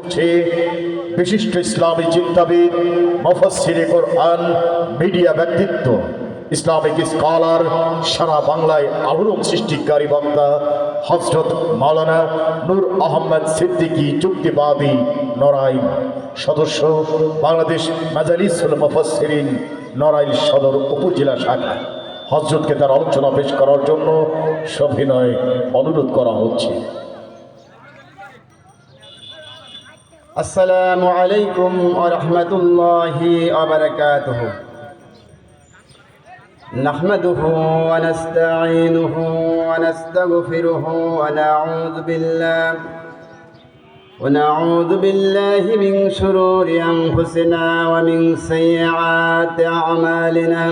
করছে বিশিষ্ট ইসলামী চিন্তাবিদ, মুফাসসিরে কোরআন, মিডিয়া ব্যক্তিত্ব, ইসলামিক স্কলার, সারা বাংলায় আলোড়ন সৃষ্টিকারী বক্তা হযরত মাওলানা নূর আহমদ সিদ্দিকী যুক্তিবাদী নড়াইল, সদস্য বাংলাদেশ মাজালিসুল মুফাসসিরিন নড়াইল সদর উপজেলা শাখা। হযরতকে তার আলোচনা পেশ করার জন্য সবিনয় অনুরোধ করা হচ্ছে। আসসালামু আলাইকুম ওয়া রাহমাতুল্লাহি ওয়া বারাকাতুহু। নাহমাদুহু ওয়া নাস্তাঈনুহু ওয়া নাস্তাগফিরুহু ওয়া নাউযু বিল্লাহি মিন শুরুরি আনফুসিনা ওয়া মিন সাইয়্যাতি আ'মালিনা।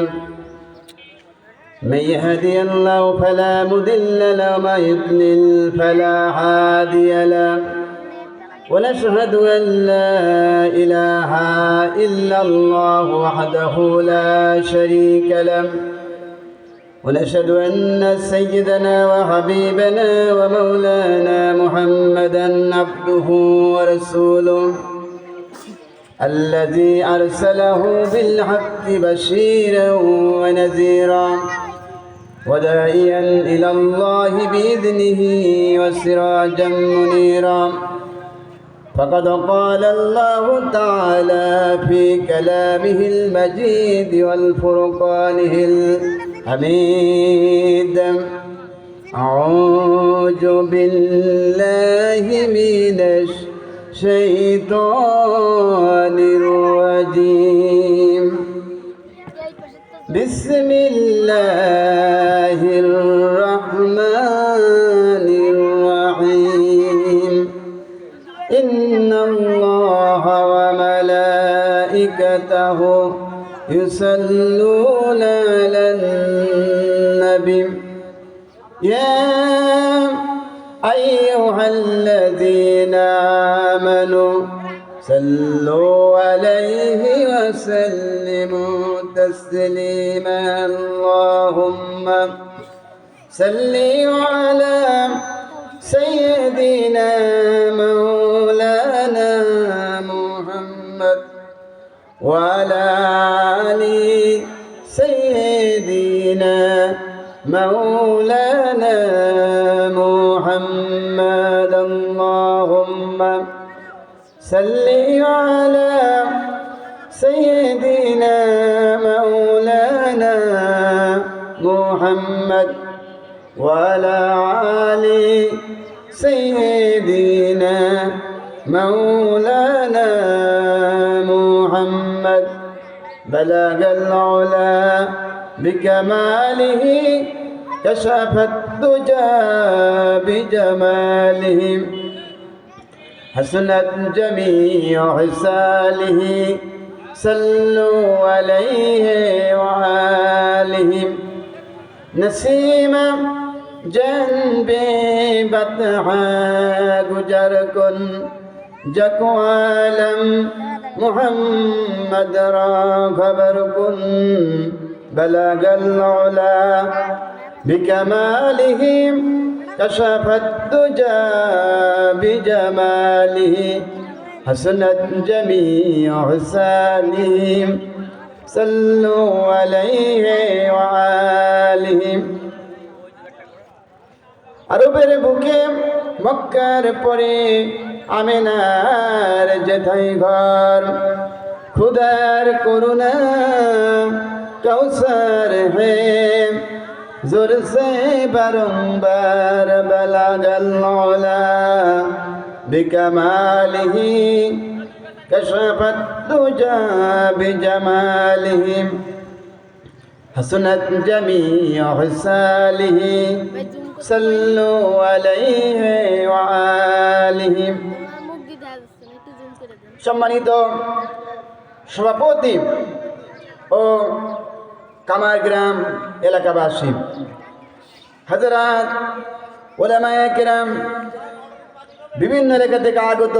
من يهدي الله فلا مضل له ومن يضلل فلا هادي له ونشهد أن لا إله إلا الله وحده لا شريك له ونشهد أن سيدنا وحبيبنا ومولانا محمدا عبده ورسوله الذي أرسله بالحق بشيرا ونذيرا وداعيا إلى الله بإذنه وسراجا منيرا. فقد قال الله تعالى في كلامه المجيد والفرقانه الحميد: أعوذ بالله من الشيطان الرجيم. بسم الله الرحمن الرحيم. إن الله وملائكته يصلون على النبي يا أيها الذين آمنوا صلوا عليه وسلموا تسليما. اللهم صل على سيدنا مولانا محمد وعلى آل سيدنا مولانا محمد. اللهم صل على سيدنا مولانا محمد وعلى آل سيدنا مولانا محمد. بلغ العلا بكماله كشف الدجى بجماله حسنت جميع خصاله. صلوا عليه وآله. نسیم جنب بطحا گجر کن جکو عالم محمد را خبر کن. بلغ العلا بکماله کشف الدجى بجماله حسنت جميع خصاله. صلوا عليه وآله. আরবের বুকে মক্কার পরে আমিনার যেথায় ঘর, খুদার করুণা কৌসর হে জোর সে বারংবার বলাগল মৌলা বিকমালিহি كشفت الدجى بجماله حسنت جميع خصاله. صلوا عليه وآله. সম্মানিত সভাপতি ও কামারগ্রাম এলাকাবাসী, হযরত উলামায়ে কেরাম, বিভিন্ন এলাকা থেকে আগত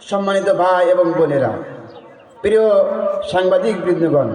সম্মানিত ভাই এবং বোনেরা, প্রিয় সাংবাদিক বৃন্দগণ,